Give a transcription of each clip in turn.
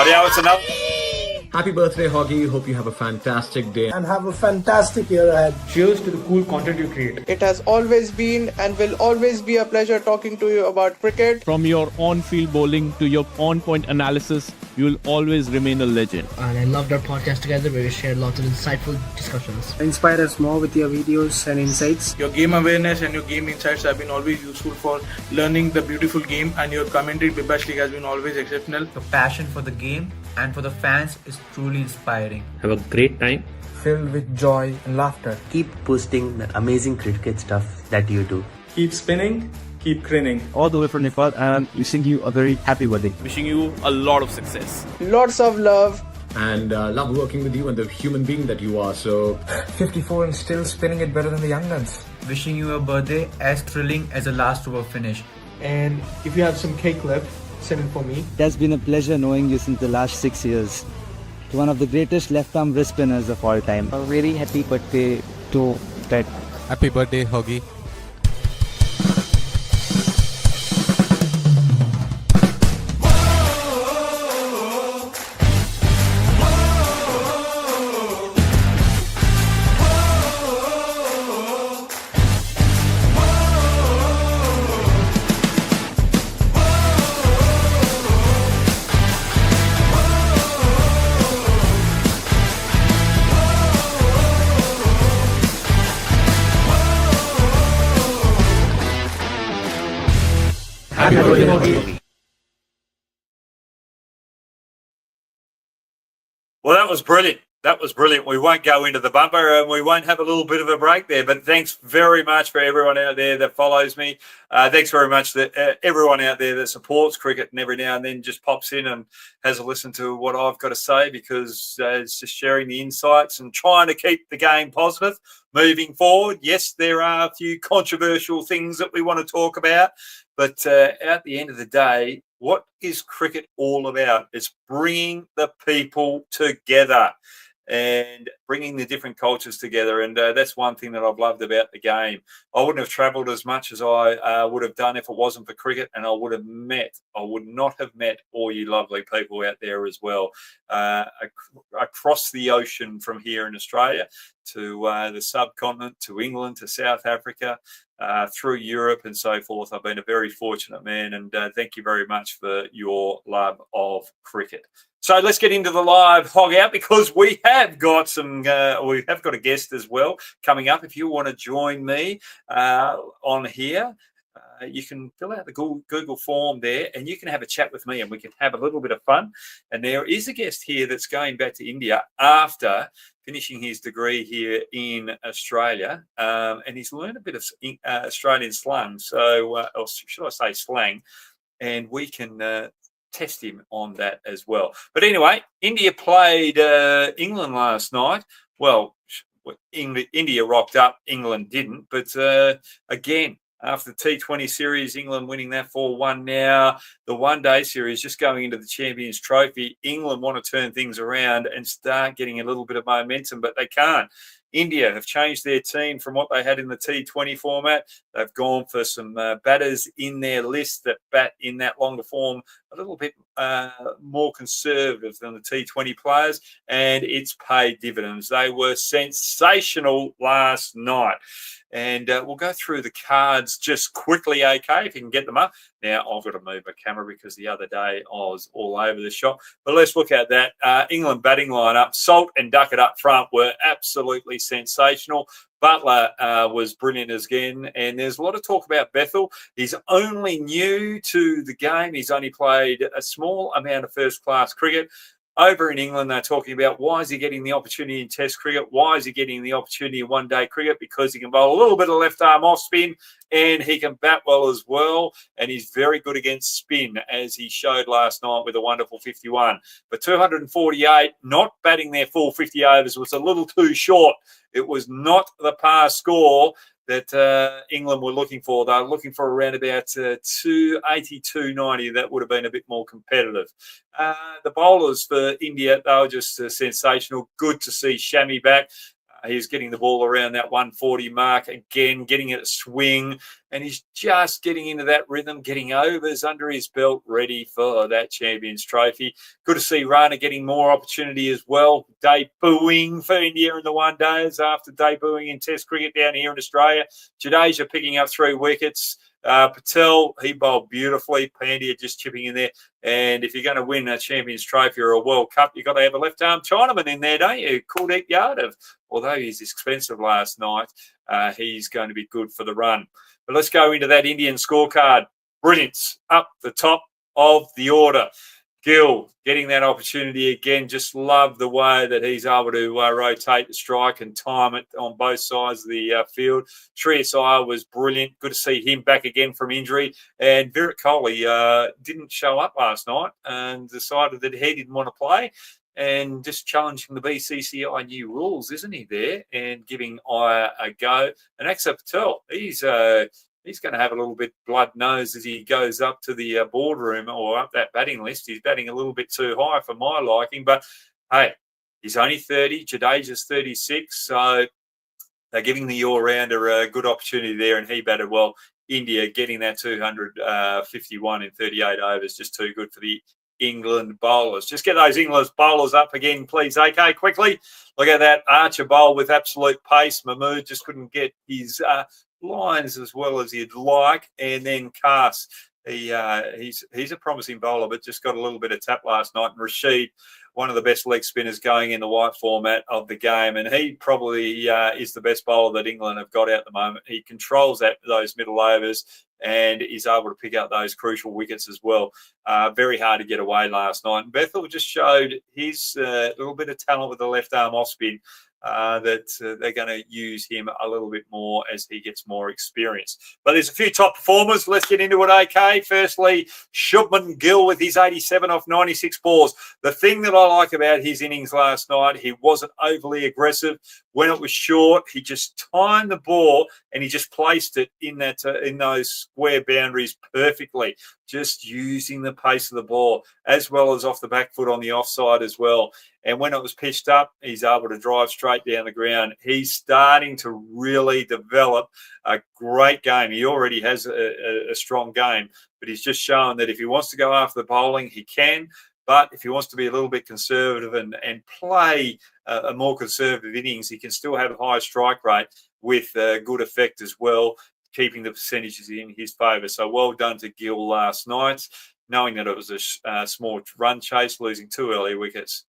Audio, it's another. Happy birthday, Hoggy. Hope you have a fantastic day. And have a fantastic year ahead. Cheers to the cool content you create. It has always been and will always be a pleasure talking to you about cricket. From your on-field bowling to your on-point analysis, you will always remain a legend. And I loved our podcast together where we shared lots of insightful discussions. Inspire us more with your videos and insights. Your game awareness and your game insights have been always useful for learning the beautiful game, and your commentary Big Bash League has been always exceptional. Your passion for the game and for the fans is truly inspiring. Have a great time. Filled with joy and laughter. Keep posting the amazing cricket stuff that you do. Keep spinning, keep grinning. All the way from Nepal, and wishing you a very happy birthday. Wishing you a lot of success. Lots of love. And love working with you and the human being that you are. So 54 and still spinning it better than the young guns. Wishing you a birthday as thrilling as the last over finish. And if you have some cake left, send it for me. It has been a pleasure knowing you since the last 6 years. To one of the greatest left-arm wrist spinners of all time. A very happy birthday to Ted. Happy birthday, Hoggy. happy birthday, Hoggy. Well, that was brilliant. That was brilliant. We won't go into the bumper and we won't have a little bit of a break there. But thanks very much for everyone out there that follows me. Thanks very much to everyone out there that supports cricket and every now and then just pops in and has a listen to what I've got to say, because it's just sharing the insights and trying to keep the game positive moving forward. Yes, there are a few controversial things that we want to talk about. But at the end of the day, what is cricket all about? It's bringing the people together and bringing the different cultures together. And that's one thing that I've loved about the game. I wouldn't have travelled as much as I would have done if it wasn't for cricket, and I would not have met all you lovely people out there as well, across the ocean from here in Australia to the subcontinent, to England, to South Africa, through Europe and so forth. I've been a very fortunate man, and thank you very much for your love of cricket. So let's get into the live hog out, because we have got a guest as well coming up. If you want to join me on here, you can fill out the Google form there and you can have a chat with me and we can have a little bit of fun. And there is a guest here that's going back to India after finishing his degree here in Australia, and he's learned a bit of Australian slang, or should I say slang, and we can test him on that as well. But anyway, India played England last night. Well, India rocked up, England didn't. But again, after the T20 series, England winning that 4-1 now. The one-day series just going into the Champions Trophy. England want to turn things around and start getting a little bit of momentum, but they can't. India have changed their team from what they had in the T20 format. They've gone for some batters in their list that bat in that longer form, a little bit more conservative than the T20 players, and it's paid dividends. They were sensational last night. And we'll go through the cards just quickly, okay, if you can get them up. Now, I've got to move my camera because the other day I was all over the shop. But let's look at that. England batting lineup, Salt and Duckett up front were absolutely sensational. Butler was brilliant again. And there's a lot of talk about Bethel. He's only new to the game. He's only played a small amount of first-class cricket. Over in England, they're talking about why is he getting the opportunity in Test cricket? Why is he getting the opportunity in one-day cricket? Because he can bowl a little bit of left-arm off-spin and he can bat well as well. And he's very good against spin, as he showed last night with a wonderful 51. But 248, not batting their full 50 overs, was a little too short. It was not the par score that England were looking for. They were looking for around about 280, 290. That would have been a bit more competitive. The bowlers for India, they were just sensational. Good to see Shami back. He's getting the ball around that 140 mark again, getting it a swing, and he's just getting into that rhythm, getting overs under his belt, ready for that Champions Trophy. Good to see Rana getting more opportunity as well, debuting for India in the one days after debuting in Test cricket down here in Australia. Jadeja picking up 3 wickets. Patel, he bowled beautifully. Pandya just chipping in there. And if you're going to win a Champions Trophy or a World Cup, you've got to have a left-arm Chinaman in there, don't you? Kuldeep Yadav. Although he's expensive last night, he's going to be good for the run. But let's go into that Indian scorecard. Brilliance up the top of the order. Gill getting that opportunity again. Just love the way that he's able to rotate the strike and time it on both sides of the field. Shreyas was brilliant. Good to see him back again from injury. And Virat Kohli didn't show up last night and decided that he didn't want to play. And just challenging the BCCI new rules, isn't he, there? And giving Iyer a go. And Axar Patel, he's going to have a little bit blood nose as he goes up to the boardroom or up that batting list. He's batting a little bit too high for my liking. But, hey, he's only 30. Jadeja's 36. So they're giving the all-rounder a good opportunity there, and he batted well. India getting that 251 in 38 overs, just too good for the England bowlers. Just get those England bowlers up again, please. Okay, quickly. Look at that Archer bowl with absolute pace. Mahmood just couldn't get his lines as well as he'd like. And then Kaas, he's a promising bowler, but just got a little bit of tap last night. And Rashid, one of the best leg spinners going in the white format of the game. And he probably is the best bowler that England have got out at the moment. He controls those middle overs and is able to pick out those crucial wickets as well. Very hard to get away last night. And Bethel just showed his little bit of talent with the left arm off spin. That they're going to use him a little bit more as he gets more experience. But there's a few top performers. Let's get into it, okay? Firstly, Shubman Gill with his 87 off 96 balls. The thing that I like about his innings last night, he wasn't overly aggressive. When it was short, he just timed the ball and he just placed it in those square boundaries perfectly, just using the pace of the ball as well as off the back foot on the offside as well. And when it was pitched up, he's able to drive straight down the ground. He's starting to really develop a great game. He already has a strong game, but he's just shown that if he wants to go after the bowling, he can. But if he wants to be a little bit conservative and play a more conservative innings, he can still have a high strike rate with good effect as well, keeping the percentages in his favour. So well done to Gill last night, knowing that it was a small run chase, losing 2 early wickets.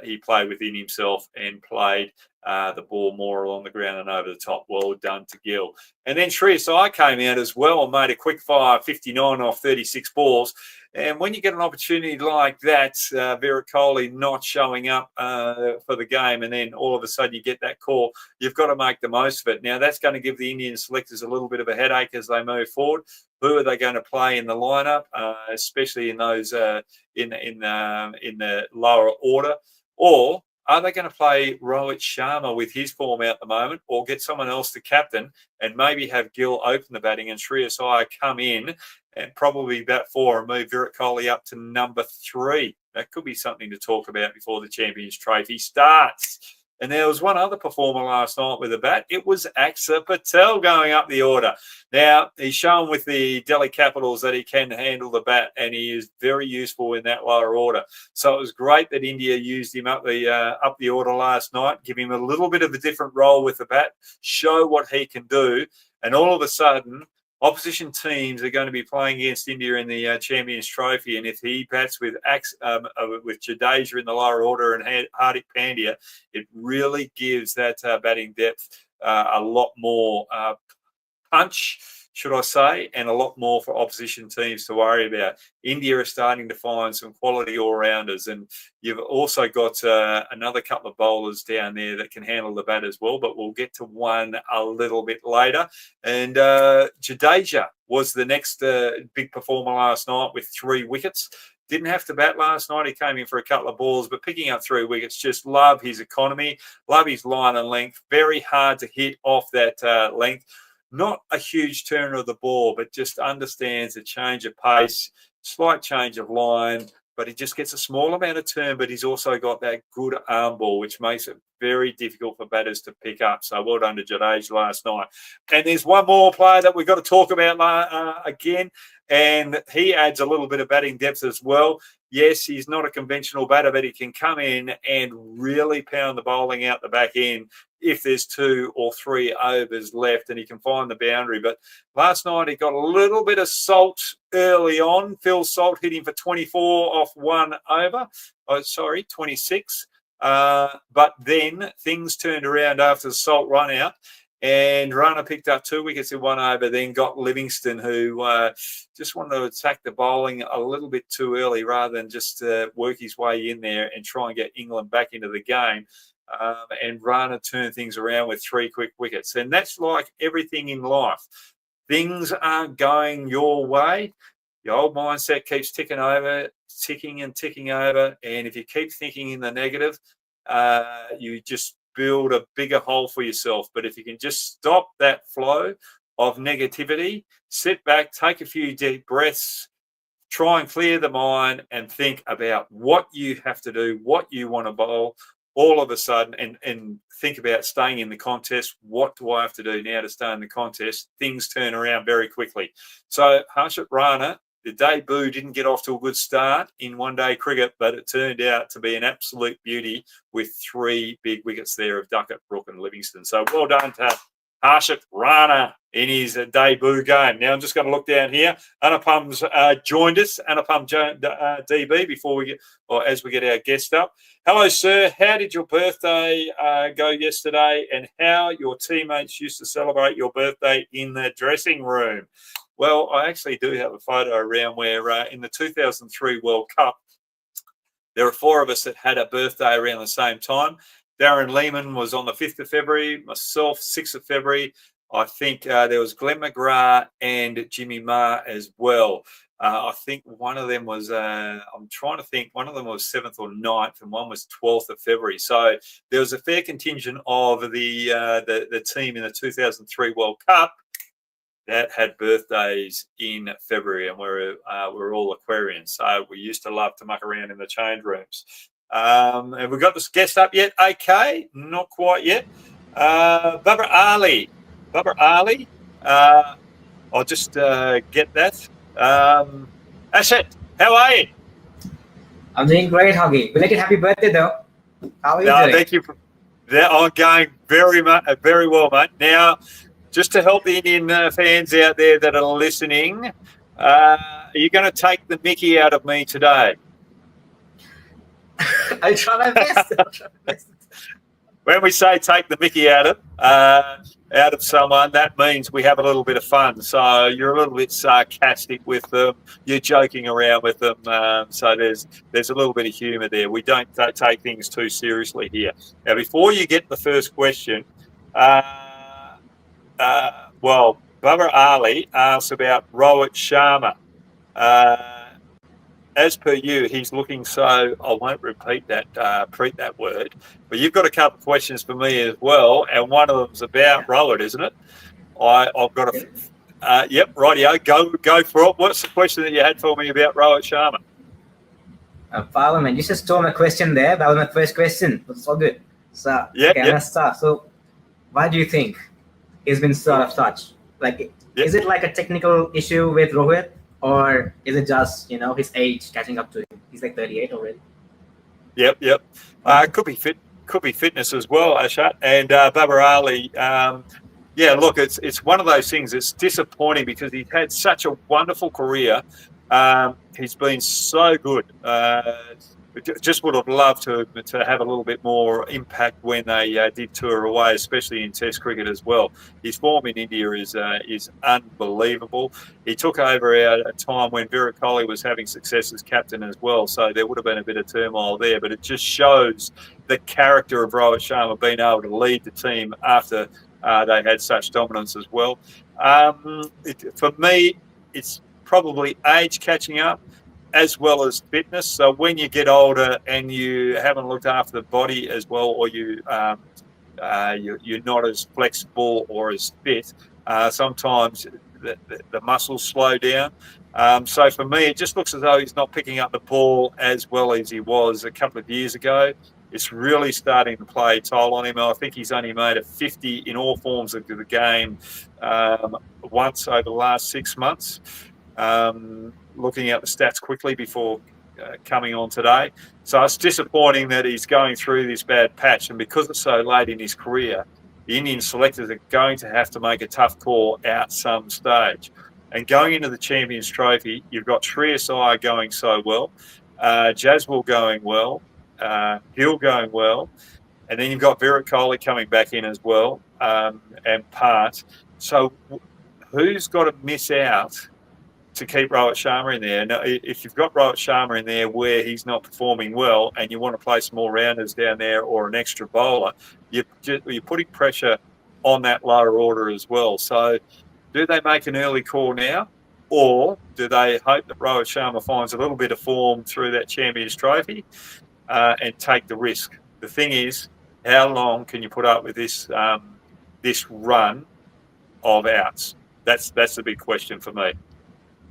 He played within himself and played the ball more along the ground and over the top. Well done to Gill. And then Shreyas came out as well and made a quick fire 59 off 36 balls. And when you get an opportunity like that, Virat Kohli not showing up for the game, and then all of a sudden you get that call, you've got to make the most of it. Now, that's going to give the Indian selectors a little bit of a headache as they move forward. Who are they going to play in the lineup, especially in those in the lower order? Or are they going to play Rohit Sharma with his form out at the moment, or get someone else to captain and maybe have Gill open the batting and Shreyas come in and probably bat 4 and move Virat Kohli up to number 3? That could be something to talk about before the Champions Trophy starts. And there was one other performer last night with a bat. It was Axar Patel going up the order. Now, he's shown with the Delhi Capitals that he can handle the bat, and he is very useful in that lower order. So it was great that India used him up the order last night, give him a little bit of a different role with the bat, show what he can do, and all of a sudden, opposition teams are going to be playing against India in the Champions Trophy, and if he bats with Jadeja in the lower order and Hardik Pandya, it really gives that batting depth a lot more punch, should I say, and a lot more for opposition teams to worry about. India are starting to find some quality all-rounders, and you've also got another couple of bowlers down there that can handle the bat as well, but we'll get to one a little bit later. And Jadeja was the next big performer last night with 3 wickets. Didn't have to bat last night. He came in for a couple of balls, but picking up 3 wickets, just love his economy, love his line and length. Very hard to hit off that length. Not a huge turner of the ball, but just understands a change of pace, slight change of line, but he just gets a small amount of turn, but he's also got that good arm ball, which makes it very difficult for batters to pick up. So well done to Jadeja last night. And there's one more player that we've got to talk about again, and he adds a little bit of batting depth as well. Yes, he's not a conventional batter, but he can come in and really pound the bowling out the back end if there's 2 or 3 overs left and he can find the boundary. But last night he got a little bit of salt early on. Phil Salt hit him for 24 off 1 over. 26. But then things turned around after the Salt run out. And Rana picked up 2 wickets in 1 over, then got Livingston, who just wanted to attack the bowling a little bit too early rather than just work his way in there and try and get England back into the game. And Rana turned things around with 3 quick wickets. And that's like everything in life. Things aren't going your way. Your old mindset keeps ticking over. And if you keep thinking in the negative, you just build a bigger hole for yourself. But if you can just stop that flow of negativity, sit back, take a few deep breaths, try and clear the mind and think about what you have to do, what you want to bowl all of a sudden, and think about staying in the contest. What do I have to do now to stay in the contest? Things turn around very quickly. So Harshit Rana, the debut didn't get off to a good start in one-day cricket, but it turned out to be an absolute beauty with 3 big wickets there of Duckett, Brook and Livingston. So well done to Harshit Rana in his debut game. Now I'm just going to look down here. Anupam's joined us. Anupam DB before we get, or as we get our guest up. Hello, sir. How did your birthday go yesterday, and how your teammates used to celebrate your birthday in the dressing room? Well, I actually do have a photo around where in the 2003 World Cup, there were 4 of us that had a birthday around the same time. Darren Lehman was on the 5th of February, myself 6th of February. I think there was Glenn McGrath and Jimmy Ma as well. I think one of them was, I'm trying to think, one of them was 7th or 9th and one was 12th of February. So there was a fair contingent of the team in the 2003 World Cup that had birthdays in February, and we're all Aquarians. So we used to love to muck around in the change rooms. Have we got this guest up yet? Okay, not quite yet. Babar Ali. I'll just get that. Ashit, how are you? I'm doing great, Hoggy. Belated happy birthday, though. How are you doing? Thank you. I'm going very well, mate. Now, just to help the Indian fans out there that are listening, are you going to take the mickey out of me today? I'll try my best. When we say take the mickey out of someone, that means we have a little bit of fun. So you're a little bit sarcastic with them. You're joking around with them. So there's a little bit of humour there. We don't take things too seriously here. Now, before you get the first question, Babar Ali asks about Rohit Sharma. As per you, he's looking so. I won't repeat that word, but you've got a couple of questions for me as well, and one of them's about Rohit, isn't it? I've got a. Yep, rightio. Go for it. What's the question that you had for me about Rohit Sharma? Parliament, you just stole my question there. That was my first question. It's all good. So let's start. So, why do you think he's been sort of such? Like, is it like a technical issue with Rohit? Or is it just, his age catching up to him? He's like 38 already. Yep. Could be fitness as well, Ashat. And Babar Ali, look, it's one of those things. It's disappointing because he's had such a wonderful career. He's been so good. Just would have loved to have a little bit more impact when they did tour away, especially in Test cricket as well. His form in India is unbelievable. He took over at a time when Virat Kohli was having success as captain as well, so there would have been a bit of turmoil there. But it just shows the character of Rohit Sharma being able to lead the team after they had such dominance as well. For me, it's probably age catching up, as well as fitness. So when you get older and you haven't looked after the body as well, or you're not as flexible or as fit, sometimes the muscles slow down. So for me, it just looks as though he's not picking up the ball as well as he was a couple of years ago. It's really starting to play a toll on him. I think he's only made a 50 in all forms of the game once over the last 6 months. Looking at the stats quickly before coming on today. So it's disappointing that he's going through this bad patch. And because it's so late in his career, the Indian selectors are going to have to make a tough call at some stage. And going into the Champions Trophy, you've got Shreyas going so well, Jaswal going well, Gill going well, and then you've got Virat Kohli coming back in as well, and Part. So who's got to miss out to keep Rohit Sharma in there? Now, if you've got Rohit Sharma in there where he's not performing well and you want to play some more rounders down there or an extra bowler, you're putting pressure on that lower order as well. So do they make an early call now, or do they hope that Rohit Sharma finds a little bit of form through that Champions Trophy and take the risk? The thing is, how long can you put up with this this run of outs? That's the big question for me.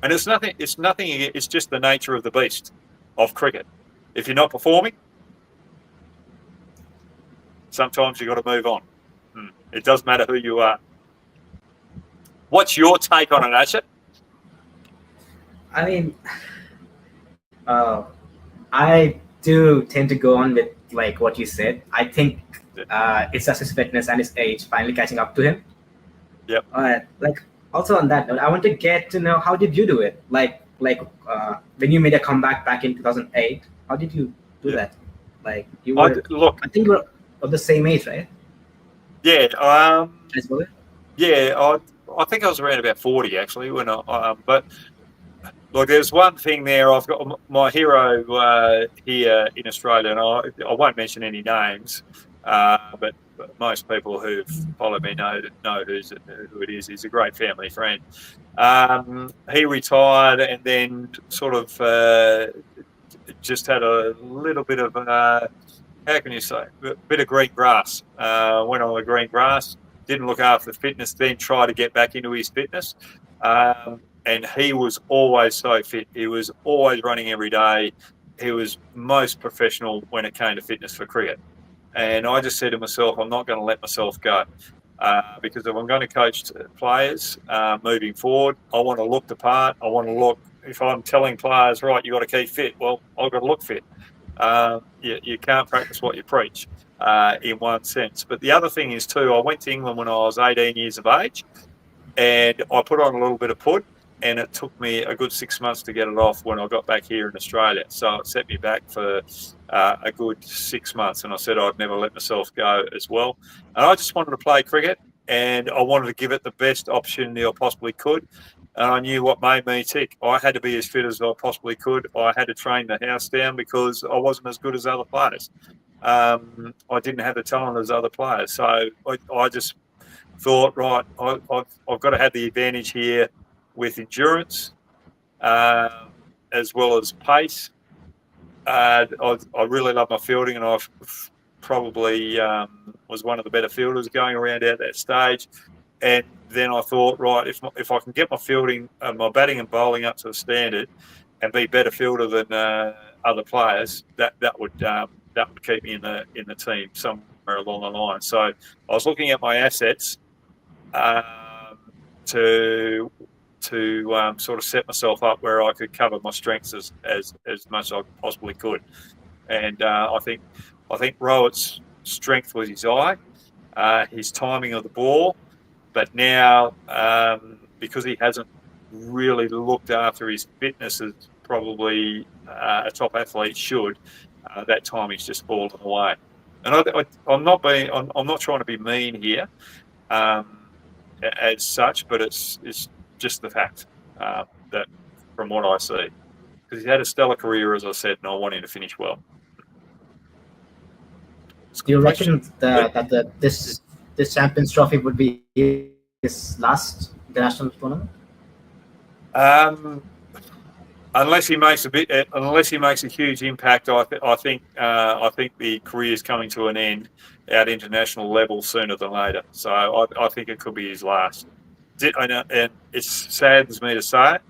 And it's nothing. It's just the nature of the beast of cricket. If you're not performing, sometimes you've got to move on. It doesn't matter who you are. What's your take on it, Asher? I mean, I do tend to go on with like what you said. I think it's just his fitness and his age finally catching up to him. Yep. Like also on that note, I want to get to know, how did you do it? Like when you made a comeback back in 2008, how did you do that? Like you were, I think you were of the same age, right? Yeah. As well. Yeah. I think I was around about 40 actually when but look, there's one thing there. I've got my hero here in Australia, and I won't mention any names, but most people who've followed me know who it is. He's a great family friend. He retired and then sort of just had a little bit of how can you say, a bit of green grass. Went on the green grass. Didn't look after the fitness, then tried to get back into his fitness. And he was always so fit. He was always running every day. He was most professional when it came to fitness for cricket. And I just said to myself, I'm not going to let myself go. Because if I'm going to coach players moving forward, I want to look the part. I want to look, if I'm telling players, right, you've got to keep fit, well, I've got to look fit. You can't practice what you preach. In one sense. But the other thing is too, I went to England when I was 18 years of age and I put on a little bit of put, and it took me a good 6 months to get it off when I got back here in Australia. So it set me back for a good 6 months, and I said I'd never let myself go as well. And I just wanted to play cricket and I wanted to give it the best opportunity I possibly could. And I knew what made me tick. I had to be as fit as I possibly could. I had to train the house down because I wasn't as good as other players. I didn't have the talent as other players. So I just thought, right, I've got to have the advantage here with endurance as well as pace. I really love my fielding, and I've probably was one of the better fielders going around at that stage. And then I thought, right, if I can get my fielding, my batting and bowling up to the standard and be better fielder than other players, that would keep me in the team somewhere along the line. So I was looking at my assets to sort of set myself up where I could cover my strengths as much as I possibly could. And I think Rohit's strength was his eye, his timing of the ball. But now, because he hasn't really looked after his fitness as probably a top athlete should, that timing's just fallen away. And I'm not trying to be mean here, as such, but it's just the fact that from what I see, because he's had a stellar career, as I said, and I want him to finish well. Do you reckon that this Champions Trophy would be his last international tournament? Unless he makes a huge impact, I think the career is coming to an end at international level sooner than later. So I think it could be his last. And it saddens me to say it,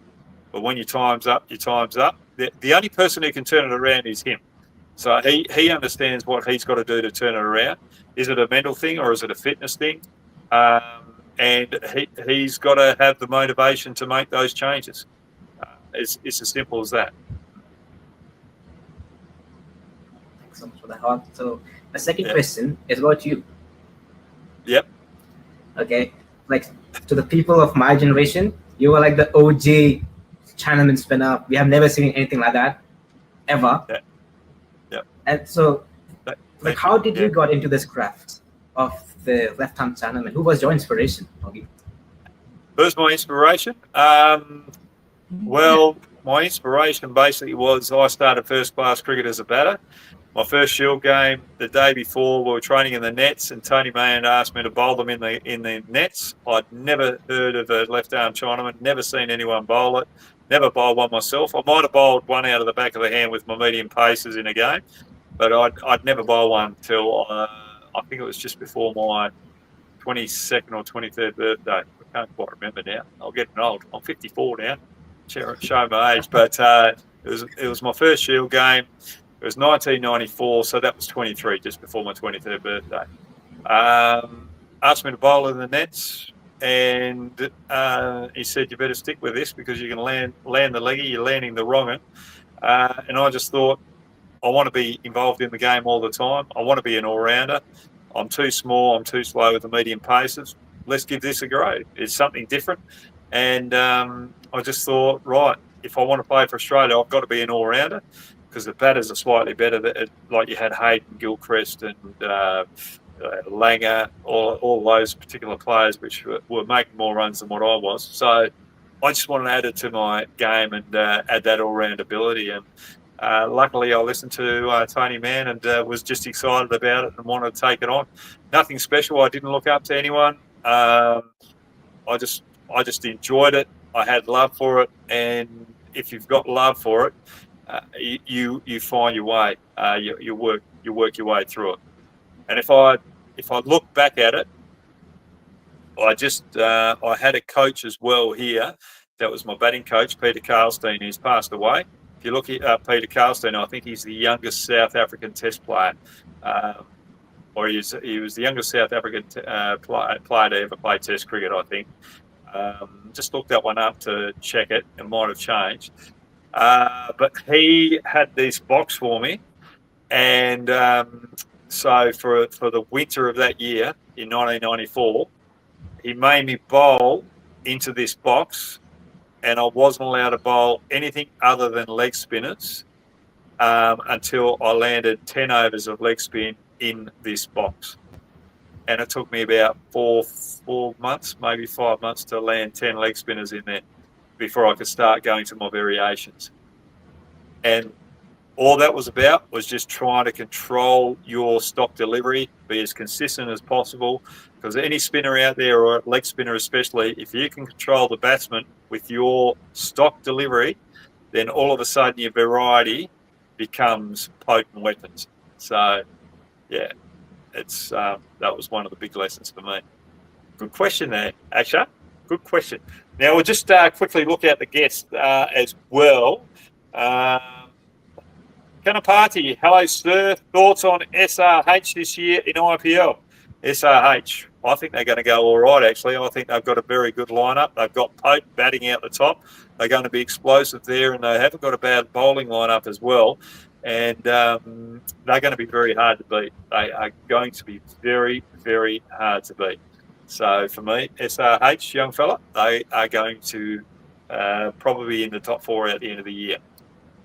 But when your time's up, your time's up. The only person who can turn it around is him. So he understands what he's got to do to turn it around. Is it a mental thing or is it a fitness thing? And he's got to have the motivation to make those changes. It's as simple as that. Thanks so much for that, Hogg. So the second question is about you. Yep. Okay. Like, to the people of my generation, you were like the OG Chinaman spinner. We have never seen anything like that, ever. Yeah. And so, like, how did you got into this craft of the left-hand Chinaman? Who was your inspiration, Hoggy? Who's my inspiration? Well, my inspiration basically was I started first-class cricket as a batter. My first Shield game, the day before, we were training in the nets, and Tony Mahan asked me to bowl them in the nets. I'd never heard of a left-arm Chinaman, never seen anyone bowl it, never bowled one myself. I might have bowled one out of the back of the hand with my medium paces in a game, but I'd never bowled one till I think it was just before my 22nd or 23rd birthday. I can't quite remember now. I'm getting old. I'm 54 now. Show my age, but it was my first Shield game. It was 1994, so that was 23, just before my 23rd birthday. Asked me to bowl in the nets, and he said, "You better stick with this because you can land the leggy. You're landing the wrong one." And I just thought, I want to be involved in the game all the time. I want to be an all-rounder. I'm too small. I'm too slow with the medium paces. Let's give this a go. It's something different. And I just thought, right, if I want to play for Australia, I've got to be an all-rounder because the batters are slightly better. Like you had Hayden Gilchrist and Langer, all those particular players which were making more runs than what I was. So I just wanted to add it to my game and add that all-round ability. And luckily, I listened to Tony Mann and was just excited about it and wanted to take it on. Nothing special. I didn't look up to anyone. I just enjoyed it. I had love for it, and if you've got love for it, you find your way. You work your way through it. And if I look back at it, I had a coach as well here. That was my batting coach, Peter Carlstein, who's passed away. If you look at Peter Carlstein, I think he's the youngest South African Test player, or he was the youngest South African player to ever play Test cricket, I think. Just looked that one up to check it. It might have changed. But he had this box for me. And so for the winter of that year, in 1994, he made me bowl into this box. And I wasn't allowed to bowl anything other than leg spinners until I landed 10 overs of leg spin in this box. And it took me about 4 months, maybe 5 months to land 10 leg spinners in there before I could start going to my variations. And all that was about was just trying to control your stock delivery, be as consistent as possible, because any spinner out there, or leg spinner especially, if you can control the batsman with your stock delivery, then all of a sudden your variety becomes potent weapons. So, yeah. That was one of the big lessons for me. Good question there, Aksha. Good question. Now we'll just quickly look at the guests as well. Kanapati, hello sir. Thoughts on SRH this year in IPL? SRH, I think they're going to go all right actually. I think they've got a very good lineup. They've got Pope batting out the top. They're going to be explosive there, and they haven't got a bad bowling lineup as well. And they're going to be very hard to beat. They are going to be very, very hard to beat. So for me, SRH, young fella, they are going to probably be in the top 4 at the end of the year.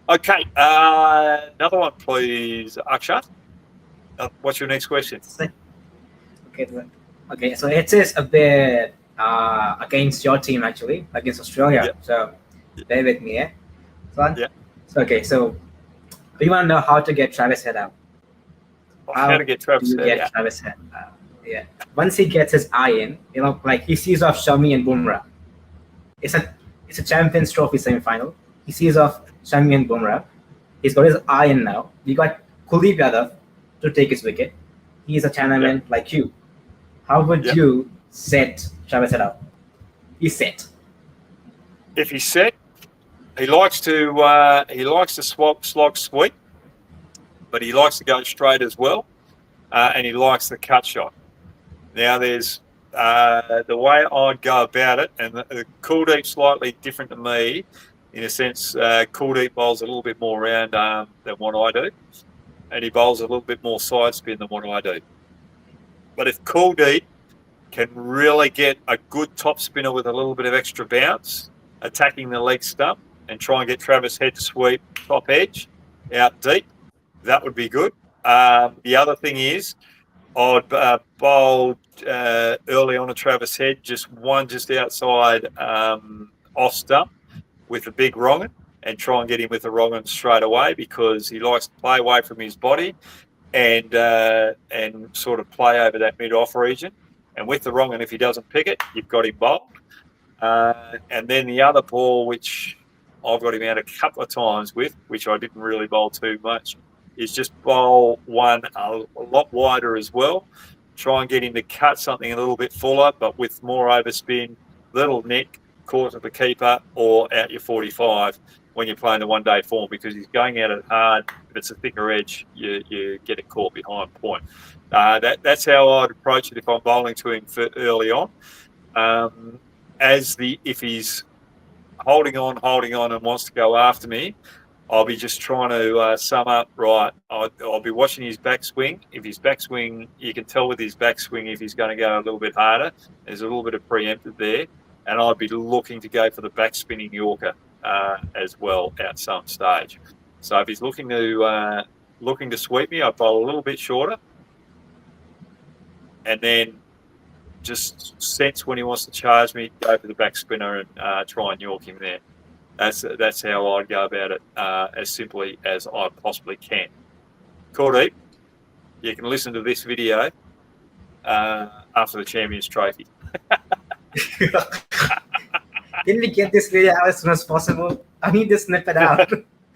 Okay, another one, please, Akshat. What's your next question? Okay. So it is a bit against your team actually, against Australia. Yeah. So bear with me, eh? Yeah. So we want to know how to get Travis Head out. How to get Travis Head out? Travis Head out? Yeah. Once he gets his eye in, like he sees off Shami and Bumrah. It's a Champions Trophy semi-final. He sees off Shami and Bumrah. He's got his eye in now. We got Kuldeep Yadav to take his wicket. He's a Chinaman like you. How would you set Travis Head out? He's set. If he's set, he likes to swap slog sweep, but he likes to go straight as well, and he likes the cut shot. Now there's the way I'd go about it, and the Kuldeep's slightly different to me in a sense. Kuldeep bowls a little bit more round arm than what I do, and he bowls a little bit more side spin than what I do. But if Kuldeep can really get a good top spinner with a little bit of extra bounce, attacking the leg stump, and try and get Travis Head to sweep top edge out deep, that would be good. The other thing is, I'd bowl early on a Travis Head, just outside off stump with a big wrong'un, and try and get him with a wrong'un straight away, because he likes to play away from his body and sort of play over that mid-off region. And with the wrong'un, if he doesn't pick it, you've got him bowled. And then the other ball, which I've got him out a couple of times with, which I didn't really bowl too much, is just bowl one a lot wider as well. Try and get him to cut something a little bit fuller, but with more overspin, little nick, caught at the keeper, or out your 45 when you're playing the one-day form, because he's going at it hard. If it's a thicker edge, you get it caught behind point. That's how I'd approach it if I'm bowling to him for early on. If he's holding on and wants to go after me, I'll be just trying to sum up, right, I'll be watching his backswing. If his backswing, you can tell with his backswing if he's going to go a little bit harder. There's a little bit of preempted there. And I'd be looking to go for the backspinning Yorker as well at some stage. So if he's looking to sweep me, I'd bowl a little bit shorter. And then just sense when he wants to charge me, go for the back spinner and try and York him there. That's how I'd go about it, as simply as I possibly can. Kuldeep, you can listen to this video after the Champions Trophy. Can we get this video out as soon as possible? I need to snip it out.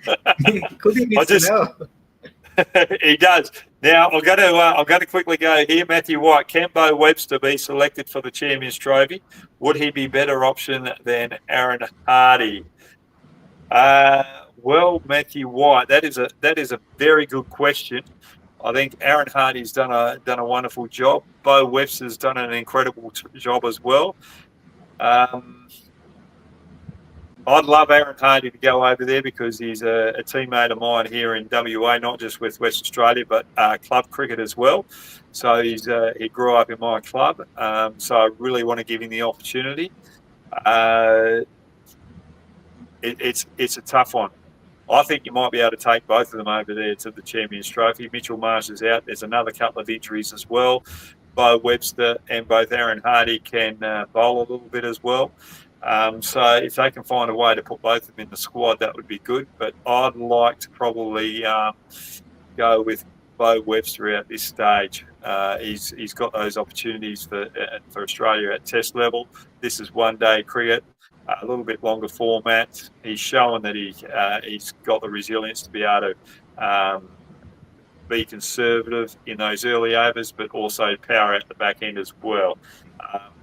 Kuldeep needs to know. He does. Now I'm going to quickly go here. Matthew White, can Bo Webster be selected for the Champions Trophy? Would he be better option than Aaron Hardy? Well, Matthew White, that is a very good question. I think Aaron Hardy's done a wonderful job. Bo Webster's done an incredible job as well. I'd love Aaron Hardy to go over there because he's a teammate of mine here in WA, not just with West Australia, but club cricket as well. So he grew up in my club. So I really want to give him the opportunity. It's a tough one. I think you might be able to take both of them over there to the Champions Trophy. Mitchell Marsh is out. There's another couple of injuries as well. Bo Webster and both Aaron Hardy can bowl a little bit as well. So if they can find a way to put both of them in the squad, that would be good. But I'd like to probably go with Bo Webster at this stage. He's got those opportunities for Australia at Test level. This is one-day cricket, a little bit longer format. He's shown that he's got the resilience to be able to be conservative in those early overs, but also power at the back end as well.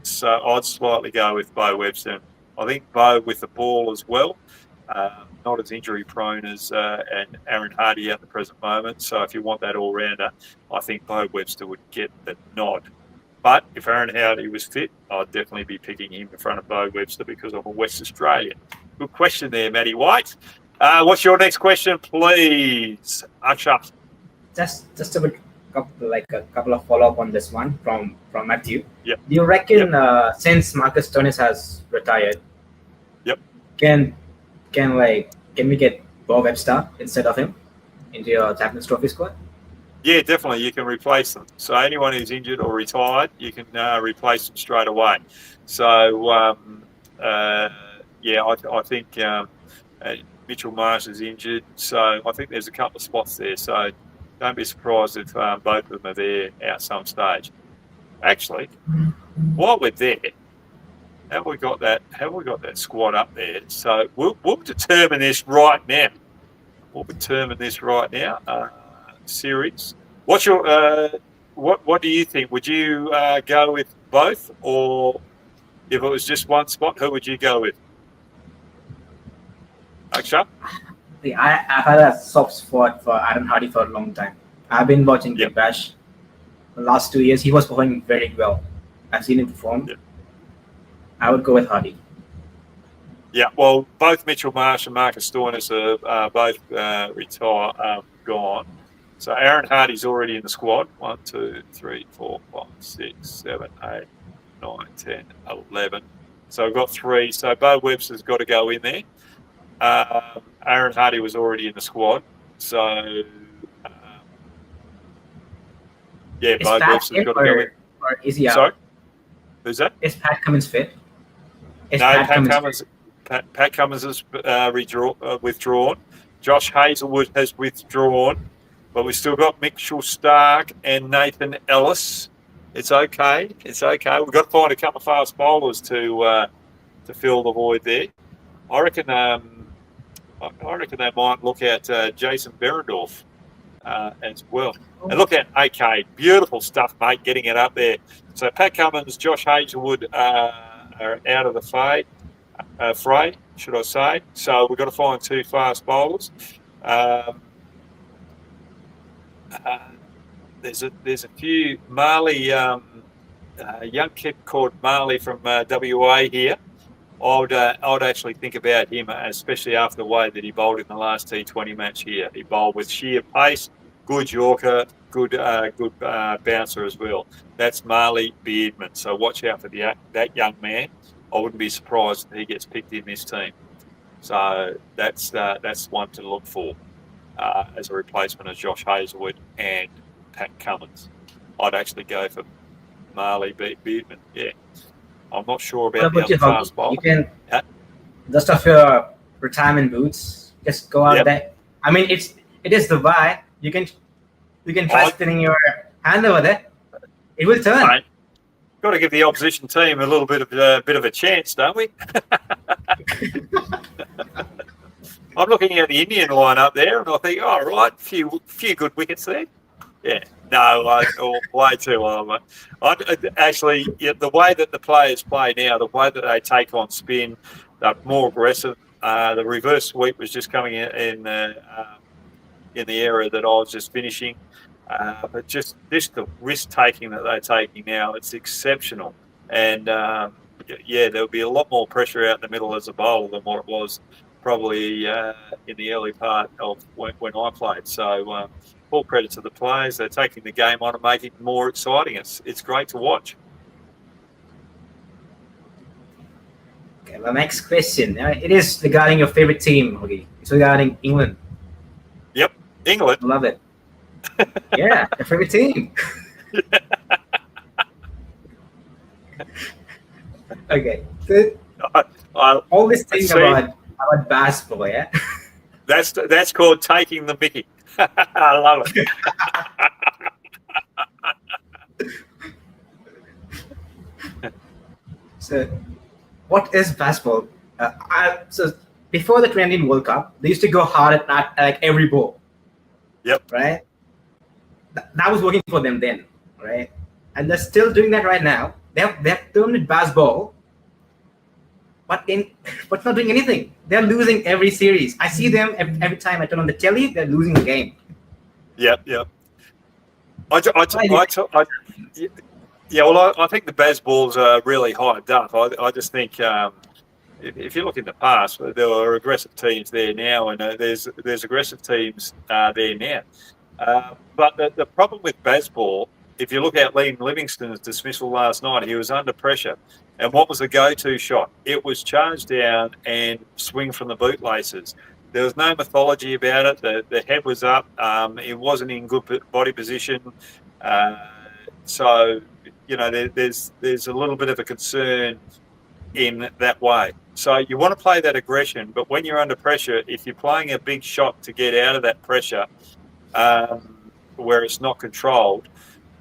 So I'd slightly go with Bo Webster. I think Bo with the ball as well, not as injury prone as and Aaron Hardy at the present moment. So if you want that all rounder, I think Bo Webster would get the nod. But if Aaron Hardy was fit, I'd definitely be picking him in front of Bo Webster because I'm a West Australian. Good question there, Matty White. What's your next question, please, Akshat? Just a couple of follow-up on this one from Matthew. Yep. Do you reckon since Marcus Stoinis has retired, yep, can we get Bo Webster instead of him into your Champions Trophy squad? Yeah, definitely. You can replace them. So anyone who's injured or retired, you can replace them straight away. So I think Mitchell Marsh is injured. So I think there's a couple of spots there. So don't be surprised if both of them are there at some stage. Actually, while we're there, have we got that squad up there? So we'll determine this right now. Series. What's your what do you think? Would you go with both, or if it was just one spot, who would you go with? Akshay? I've had a soft spot for Aaron Hardy for a long time. I've been watching Big Bash the last 2 years. He was performing very well. I've seen him perform. Yep. I would go with Hardy. Yeah, well, both Mitchell Marsh and Marcus Stoinis are both gone. So Aaron Hardy's already in the squad. 1, 2, 3, 4, 5, 6, 7, 8, 9, 10, 11. So we've got 3. So Bo Webster's got to go in there. Aaron Hardy was already in the squad. So, Bo Webster's got to go in. Or is he out? Sorry? Who's that? Is Pat Cummins fit? Pat Cummins has withdrawn. Josh Hazelwood has withdrawn. But we've still got Mitchell Stark and Nathan Ellis. It's okay. We've got to find a couple of fast bowlers to fill the void there. I reckon they might look at Jason Berendorf as well. And look at AK. Beautiful stuff, mate, getting it up there. So Pat Cummins, Josh Hazelwood are out of the fray, should I say. So we've got to find 2 fast bowlers. There's a few. Marley, young kid called Marley from WA here. I'd actually think about him, especially after the way that he bowled in the last T20 match here. He bowled with sheer pace, good Yorker, good bouncer as well. That's Marley Beardman. So watch out for that young man. I wouldn't be surprised if he gets picked in this team. So that's one to look for as a replacement of Josh Hazelwood and Pat Cummins. I'd actually go for Marley Beardman. Yeah. I'm not sure about the other fast bowler. You can dust off your retirement boots. Just go out there. I mean, it is Dubai. You can try spinning your hand over there. It will turn. Right. Got to give the opposition team a little bit of a chance, don't we? I'm looking at the Indian line up there, and I think, oh, right, few good wickets there. Yeah. No, way too long. Actually, the way that the players play now, the way that they take on spin, they're more aggressive. The reverse sweep was just coming in the area that I was just finishing. But just the risk taking that they're taking now, it's exceptional. And there'll be a lot more pressure out in the middle as a bowler than what it was probably in the early part of when I played. So full credit to the players. They're taking the game on and making it more exciting. It's great to watch. Okay, the next question. It is regarding your favorite team, Hoggy. It's regarding England. Yep, England. Love it. Yeah, your favorite team. Okay. Good. All this thing about basketball, yeah? That's called taking the mickey. I love it. So, what is basketball? So, before the 2019 World Cup, they used to go hard at like every ball. Yep. Right? That was working for them then, right? And they're still doing that right now. They have termed it basketball, but not doing anything. They're losing every series. I see them every time I turn on the telly. They're losing the game. Yep. I think the Basballs are really hyped up. I just think if you look in the past, there were aggressive teams there now, and there's aggressive teams there now. But the problem with Basball, if you look at Liam Livingston's dismissal last night, he was under pressure. And what was the go-to shot? It was charge down and swing from the bootlaces. There was no mythology about it. The head was up. It wasn't in good body position. So, there's a little bit of a concern in that way. So you want to play that aggression, but when you're under pressure, if you're playing a big shot to get out of that pressure, where it's not controlled,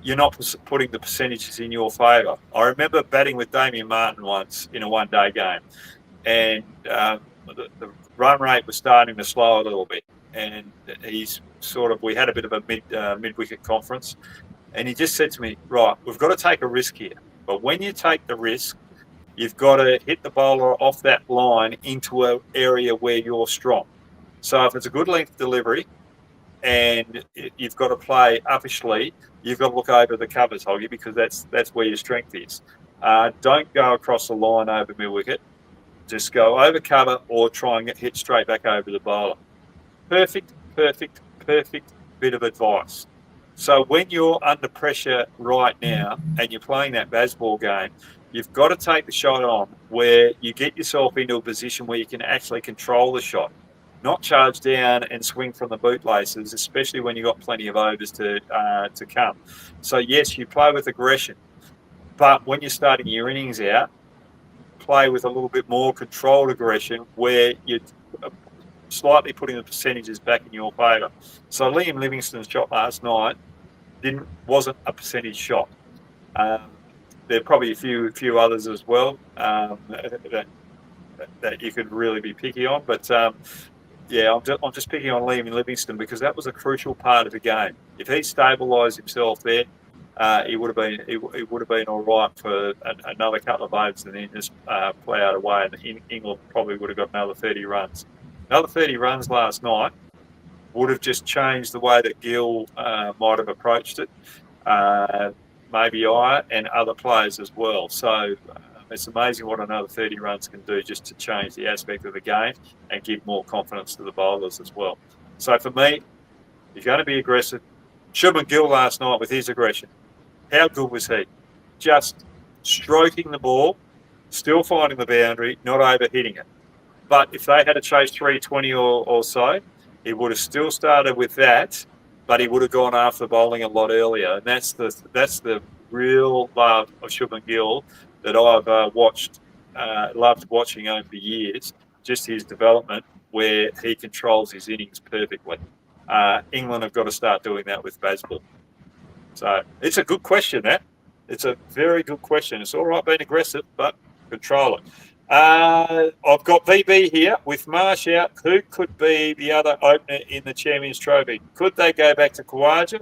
you're not putting the percentages in your favour. I remember batting with Damien Martin once in a one-day game, and the run rate was starting to slow a little bit, and we had a bit of a mid-wicket conference, and he just said to me, right, we've got to take a risk here, but when you take the risk, you've got to hit the bowler off that line into an area where you're strong. So if it's a good length delivery and you've got to play uppishly, you've got to look over the covers, Hoggy, because that's where your strength is. Don't go across the line over mid-wicket. Just go over cover or try and hit straight back over the bowler. Perfect bit of advice. So when you're under pressure right now and you're playing that baseball game, you've got to take the shot on where you get yourself into a position where you can actually control the shot, not charge down and swing from the bootlaces, especially when you've got plenty of overs to come. So yes, you play with aggression, but when you're starting your innings out, play with a little bit more controlled aggression where you're slightly putting the percentages back in your favour. So Liam Livingstone's shot last night wasn't a percentage shot. There are probably a few others as well that you could really be picky on, but yeah, I'm just picking on Liam Livingstone because that was a crucial part of the game. If he stabilised himself there, he would have been all right for another couple of overs and then just play out away, and England probably would have got another 30 runs. Another 30 runs last night would have just changed the way that Gill might have approached it. Maybe I and other players as well. So it's amazing what another 30 runs can do just to change the aspect of the game and give more confidence to the bowlers as well. So for me, you're going to be aggressive. Shubman Gill last night with his aggression. How good was he? Just stroking the ball, still finding the boundary, not overhitting it. But if they had to chase 320 or so, he would have still started with that, but he would have gone after the bowling a lot earlier. And that's the real love of Shubman Gill that I've loved watching over the years, just his development where he controls his innings perfectly. England have got to start doing that with baseball. So it's a good question, that. It's a very good question. It's all right being aggressive, but control it. I've got VB here with Marsh out. Who could be the other opener in the Champions Trophy? Could they go back to Khawaja,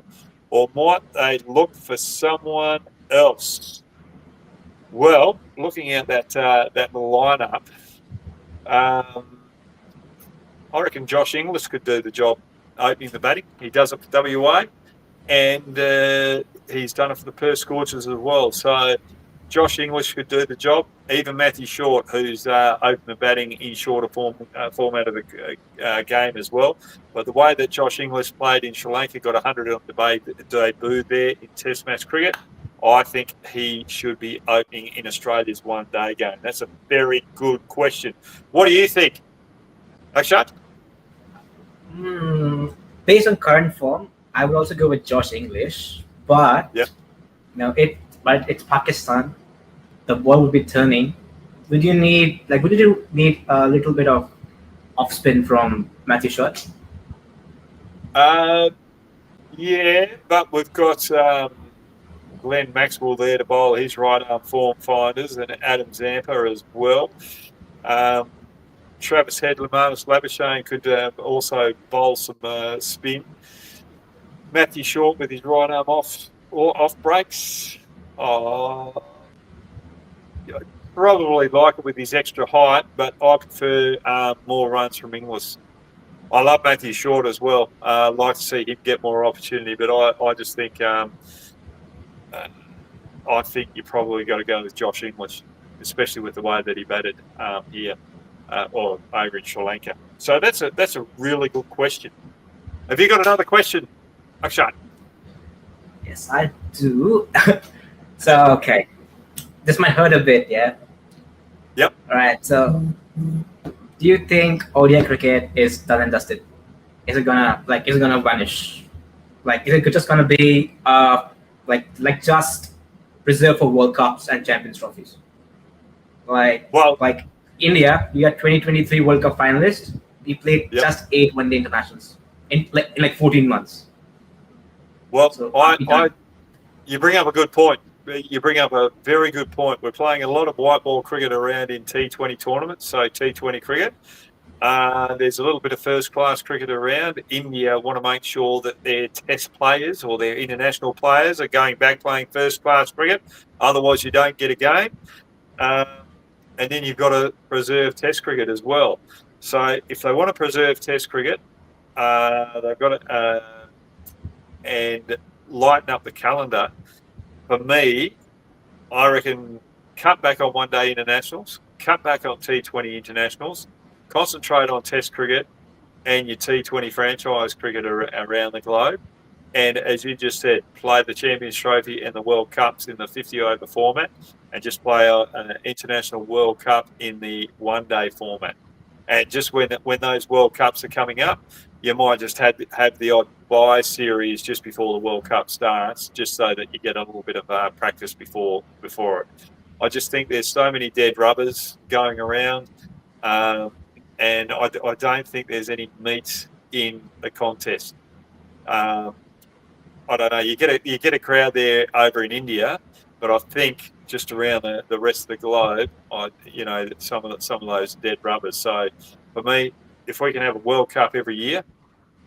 or might they look for someone else? Well, looking at that lineup, I reckon Josh Inglis could do the job opening the batting. He does it for WA, and he's done it for the Perth Scorchers as well. So Josh English could do the job. Even Matthew Short, who's opened the batting in shorter format of the game as well. But the way that Josh English played in Sri Lanka, got 100 on the debut there in Test match cricket, I think he should be opening in Australia's one-day game. That's a very good question. What do you think, Akshat? Based on current form, I would also go with Josh English, but but it's Pakistan. The ball would be turning. Would you need a little bit of off spin from Matthew Short? Yeah, but we've got Glenn Maxwell there to bowl his right arm form finders, and Adam Zampa as well. Travis Head, Lamarcus Labuschagne could also bowl some spin. Matthew Short with his right arm off breaks. Probably like it with his extra height, but I prefer more runs from Inglis. I love Matthew Short as well. I'd like to see him get more opportunity, but I just think I think you probably got to go with Josh English, especially with the way that he batted here or over in Sri Lanka. So that's a really good question. Have you got another question, Akshat? Yes, I do. So, okay. This might hurt a bit, yeah? Yep. All right, so do you think ODI cricket is done and dusted? Is it gonna vanish? Like, is it just gonna be like just reserved for World Cups and Champions trophies? Like India, you got 2023 World Cup finalists. We played just 8 one-day internationals in 14 months. Well, so you bring up a good point. You bring up a very good point. We're playing a lot of white ball cricket around in T20 tournaments, so T20 cricket. There's a little bit of first-class cricket around. India want to make sure that their test players or their international players are going back playing first-class cricket. Otherwise, you don't get a game. and then you've got to preserve Test cricket as well. So if they want to preserve Test cricket, they've got to and lighten up the calendar. For me, I reckon cut back on one-day internationals, cut back on T20 internationals, concentrate on Test cricket and your T20 franchise cricket around the globe. And as you just said, play the Champions Trophy and the World Cups in the 50-over format, and just play an International World Cup in the one-day format. And just when those World Cups are coming up, you might just have the odd bye series just before the World Cup starts, just so that you get a little bit of practice before it. I just think there's so many dead rubbers going around, and I don't think there's any meat in the contest. I don't know. You get a crowd there over in India, but I think just around the rest of the globe, some of those dead rubbers. So for me, if we can have a World Cup every year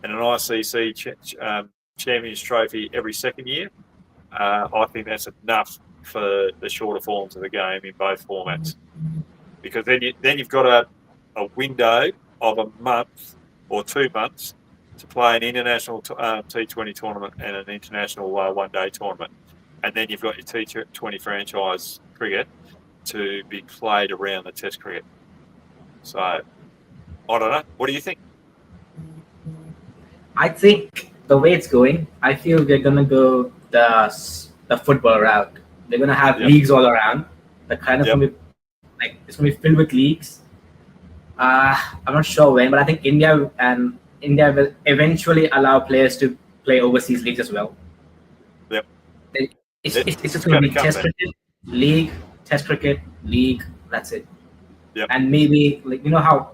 and an ICC Champions Trophy every second year, I think that's enough for the shorter forms of the game in both formats. Because then you've got a window of a month or 2 months to play an international T20 tournament and an international one-day tournament. And then you've got your T20 franchise cricket to be played around the Test cricket. So, I don't know. What do you think? I think the way it's going, I feel we're going to go the football route. They're going to have leagues all around. The kind of going to be, it's going to be filled with leagues. I'm not sure when, but I think India will eventually allow players to play overseas leagues as well. Yep. It's just going to be Test cricket, league, Test cricket, league. That's it. Yep. And maybe you know how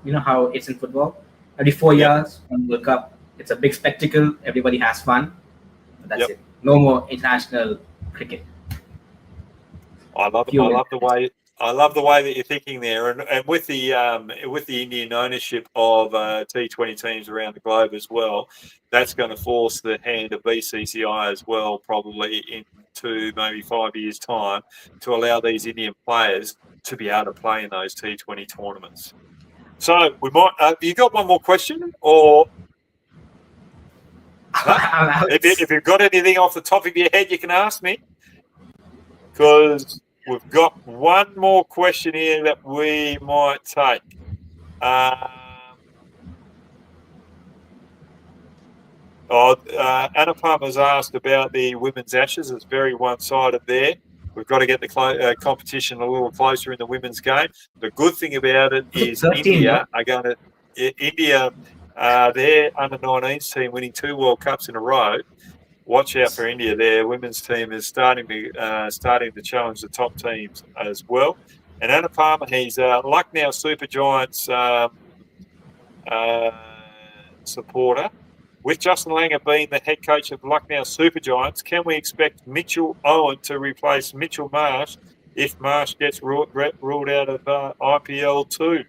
it's in football. Every 4 years, on World Cup, it's a big spectacle. Everybody has fun. But that's it. No more international cricket. I love the way that you're thinking there, and with the Indian ownership of T20 teams around the globe as well, that's going to force the hand of BCCI as well, probably in 2, maybe 5 years' time, to allow these Indian players to be able to play in those T20 tournaments. So we might. You got one more question, or if you've got anything off the top of your head, you can ask me, because we've got one more question here that we might take. Anupama's asked about the women's Ashes. It's very one-sided there. We've got to get the competition a little closer in the women's game. The good thing about it is India are going to... India, their under-19s team winning 2 World Cups in a row. Watch out for India. Their women's team is starting to challenge the top teams as well. And Anupama, he's Lucknow Super Giants supporter. With Justin Langer being the head coach of Lucknow Super Giants, can we expect Mitchell Owen to replace Mitchell Marsh if Marsh gets ruled out of IPL 2?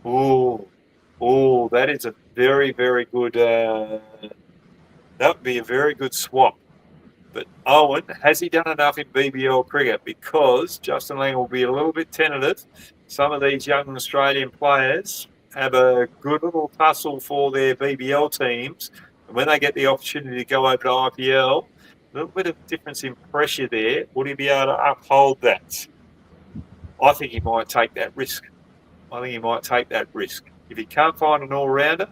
Oh, that is a very, very good. That would be a very good swap. But Owen, has he done enough in BBL cricket? Because Justin Langer will be a little bit tentative. Some of these young Australian players have a good little tussle for their BBL teams. And when they get the opportunity to go over to IPL, a little bit of difference in pressure there. Would he be able to uphold that? I think he might take that risk. If he can't find an all-rounder,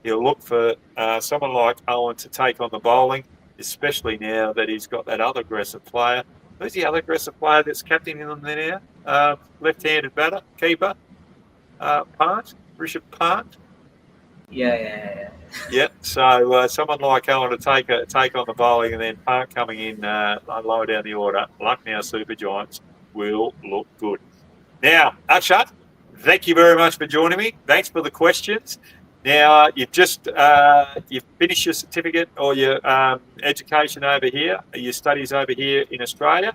he'll look for someone like Owen to take on the bowling, especially now that he's got that other aggressive player. Who's the other aggressive player that's captaining them there now? Left-handed batter, keeper, Rishabh Pant. Yeah. So someone like Owen to take on the bowling, and then Pant coming in lower down the order. Lucknow Super Giants will look good. Now, Akshat, thank you very much for joining me. Thanks for the questions. Now, you've just you've finished your certificate or your education over here, your studies over here in Australia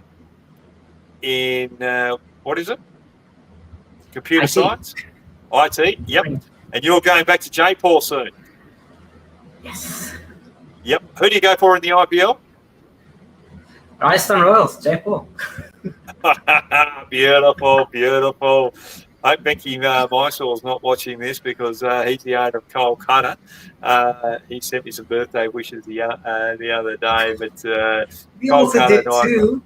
in, what is it? Computer science? IT, yep. And you're going back to Jaipur soon? Yes. Yep. Who do you go for in the IPL? Rajasthan Royals, Jaipur. Beautiful, beautiful. I hope Becky Mysaw's not watching this because he's the owner of Kolkata. He sent me some birthday wishes the other day, but We also did too.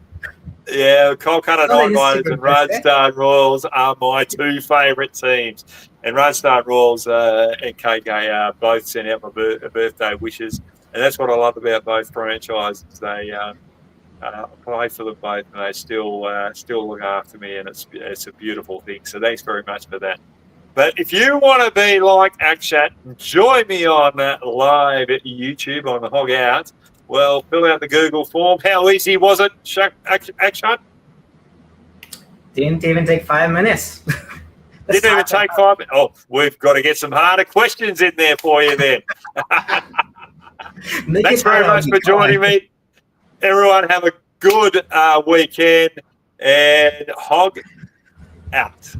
Yeah, Kolkata Oh, Knight you Riders stupid and Rajasthan Royals are my two favourite teams. And Rajasthan Royals and KK both sent out my birthday wishes. And that's what I love about both franchises. They play for them both, and they still look after me, and it's a beautiful thing. So thanks very much for that. But if you want to be like Akshat, join me on live at YouTube on the Hog Out. Well, fill out the Google form. How easy was it, Akshat? Didn't even take 5 minutes. Didn't even take 5 minutes. Oh, we've got to get some harder questions in there for you then. Thanks very much for joining me. Everyone have a good weekend, and Hog out.